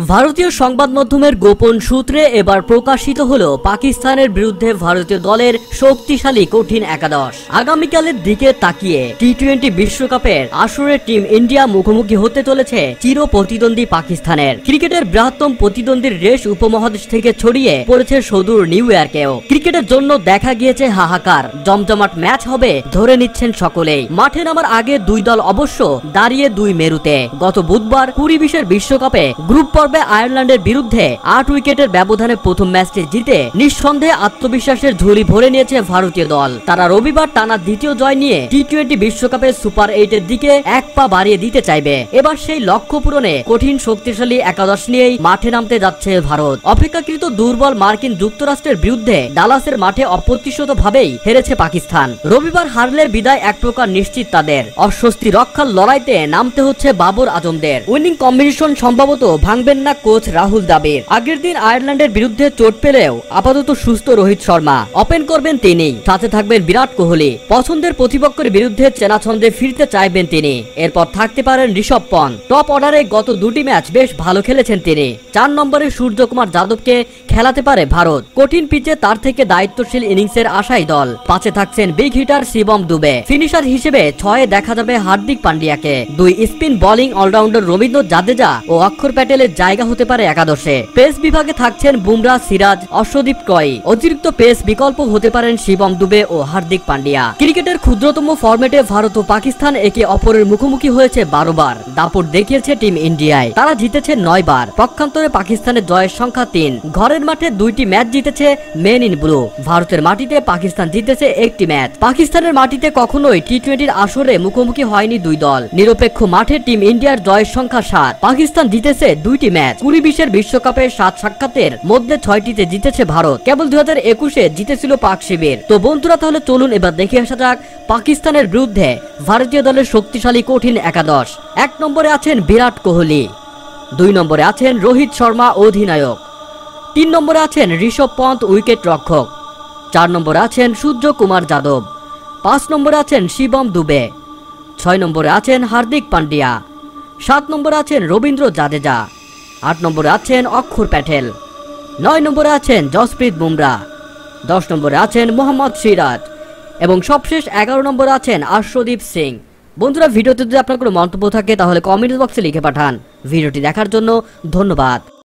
ভারতীয় সংবাদ মাধ্যমের গোপন সূত্রে এবার প্রকাশিত হলো পাকিস্তানের বিরুদ্ধে ভারতীয় দলের শক্তিশালী কঠিন একাদশ। আগামীকালের দিকে তাকিয়ে টি-20 বিশ্বকাপের আসরে টিম ইন্ডিয়া মুখোমুখি হতে চলেছে চির প্রতিদ্বন্দ্বী পাকিস্তানের। ক্রিকেটের বৃহত্তম প্রতিদ্বন্দ্বীর রেশ উপমহাদেশ থেকে ছড়িয়ে পড়েছে সুদূর নিউ ইয়র্কেও। ক্রিকেটের জন্য দেখা গিয়েছে হাহাকার, জমজমাট ম্যাচ হবে ধরে নিচ্ছেন সকলেই। মাঠে নামার আগে দুই দল অবশ্য দাঁড়িয়ে দুই মেরুতে। গত বুধবার 2020 বিশ্বকাপে গ্রুপ আয়ারল্যান্ডের বিরুদ্ধে 8 উইকেটের ব্যবধানে প্রথম ম্যাচটি জিতে নিঃসন্দেহে আত্মবিশ্বাসের ঝুলি ভরে নিয়েছে ভারতীয় দল। তারা রবিবার টানা দ্বিতীয় জয় নিয়ে টি-20 বিশ্বকাপের সুপার 8-এর দিকে এক পা বাড়িয়ে দিতে চাইবে। এবার সেই লক্ষ্য পূরণে কঠিন শক্তিশালী একাদশ নিয়েই মাঠে নামতে যাচ্ছে ভারত। অপেক্ষাকৃত দুর্বল মার্কিন যুক্তরাষ্ট্রের বিরুদ্ধে ডালাসের মাঠে অপ্রত্যাশিতভাবেই হেরেছে পাকিস্তান। রবিবার হারলের বিদায় এক প্রকার নিশ্চিত তাদের। অস্বস্তি রক্ষার লড়াইতে নামতে হচ্ছে বাবর আজমদের। উইনিং কম্বিনেশন সম্ভবত ভাঙবেন না কোচ রাহুল দ্রাবিড়। আগের দিন আয়ারল্যান্ডের বিরুদ্ধে চোট পেলেও আপাতত সুস্থ রোহিত শর্মা। ওপেন করবেন তিনি, সাথে থাকবেন বিরাট কোহলি। পছন্দের প্রতিপক্ষের বিরুদ্ধে চেনা ছন্দে ফিরতে চাইবেন তিনি। এরপর থাকতে পারেন ঋষভ পন্থ। টপ অর্ডারে গত দুটি ম্যাচ বেশ ভালো খেলেছেন তিনি। 4 নম্বরে সূর্যকুমার যাদবকে খেলাতে পারে ভারত। কঠিন পিচে তার থেকে দায়িত্বশীল ইনিংসের আশাই দল। 5-এ থাকছেন big hitter Shivam Dube. Finisher হিসেবে 6-এ দেখা যাবে হার্দিক পান্ডিয়াকে। 2 spin bowling allrounder Ravindra Jadeja ও অক্ষর প্যাটেলের জায়গা হতে পারে একাদশে। পেস বিভাগে থাকছেন বুমরা, সিরাজ, অর্শদীপ টয়। অতিরিক্ত পেস বিকল্প হতে পারেন শিবম দুবে ও হার্দিক পান্ডিয়া। ক্রিকেটের ক্ষুদ্রতম ফরম্যাটে ভারত ও পাকিস্তান একে অপরের মুখোমুখি হয়েছে 12 বার। দাপট দেখিয়েছে টিম ইন্ডিয়ায়। তারা জিতেছে 9 বার। পক্ষান্তরে পাকিস্তানের জয়ের সংখ্যা 3। ঘরের মাঠে 2টি ম্যাচ জিতেছে মেন ইন ব্লু। ভারতের মাটিতে পাকিস্তান জিতেছে 1টি ম্যাচ। পাকিস্তানের মাটিতে কখনোই টি-20 আসরে মুখোমুখি হয়নি দুই দল। নিরপেক্ষ মাঠে টিম ইন্ডিয়ার জয়ের সংখ্যা 7। পাকিস্তান জিতেছে 2টি ম্যাচ। 2020 বিশ্বকাপে 7 সাক্ষাতের মধ্যে 6টিতে জিতেছে ভারত। কেবল 2021-এ জিতেছিল পাক শিবির। তো বন্ধুরা, তাহলে চলুন এবার দেখে আসা যাক পাকিস্তানের বিরুদ্ধে ভারতীয় দলের শক্তিশালী কঠিন একাদশ। 1 নম্বরে আছেন বিরাট কোহলি, 2 নম্বরে আছেন রোহিত শর্মা অধিনায়ক, 3 নম্বরে আছেন ঋষভ পন্থ উইকেট রক্ষক, 4 নম্বরে আছেন সূর্যকুমার যাদব, 5 নম্বরে আছেন শিবম দুবে, 6 নম্বরে আছেন হার্দিক পান্ডিয়া, 7 নম্বরে আছেন রবীন্দ্র জাদেজা, 8 নম্বরে আছেন অক্ষর প্যাটেল, 9 নম্বরে আছেন জসপ্রীত বুমরা, 10 নম্বরে আছেন মোহাম্মদ সিরাজ এবং সবশেষ 11 নম্বরে আছেন অর্শদীপ সিং। বন্ধুরা, ভিডিওতে যদি আপনার কোনো মন্তব্য থাকে তাহলে কমেন্ট বক্সে লিখে পাঠান। ভিডিওটি দেখার জন্য ধন্যবাদ।